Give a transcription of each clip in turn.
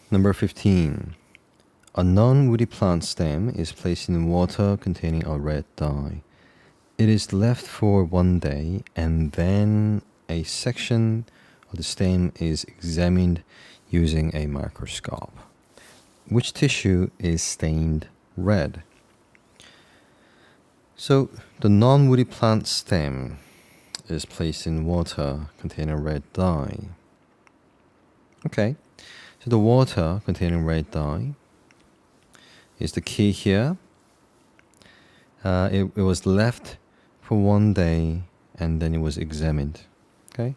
Number 15. A non-woody plant stem is placed in water containing a red dye. It is left for 1 day and then a section of the stem is examined using a microscope. Which tissue is stained red? So the non-woody plant stem is placed in water containing red dye. Okay, so the water containing red dye is the key here. It was left for 1 day and then it was examined. Okay,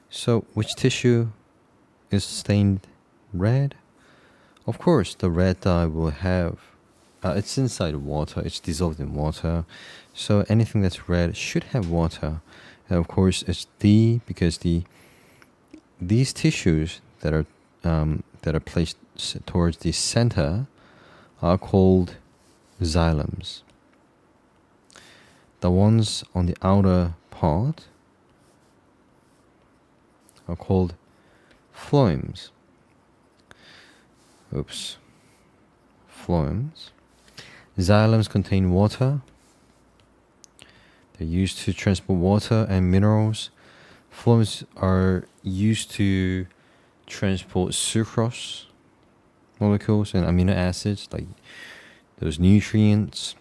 so which tissue is stained red? Of course, the red dye will have, it's inside water, it's dissolved in water. So anything that's red should have water. And of course, it's D because these tissues that are placed towards the center are called xylems. The ones on the outer part are called phloems. Phloems. Xylems contain water. They're used to transport water and minerals. Phloems are used to transport sucrose molecules and amino acids, like those nutrients.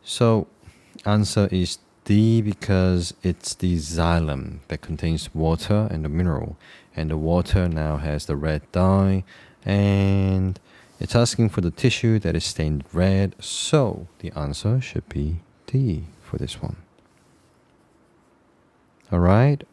So answer is D because it's the xylem that contains water and the mineral, and the water now has the red dye, and it's asking for the tissue that is stained red, so the answer should be D for this one. Alright,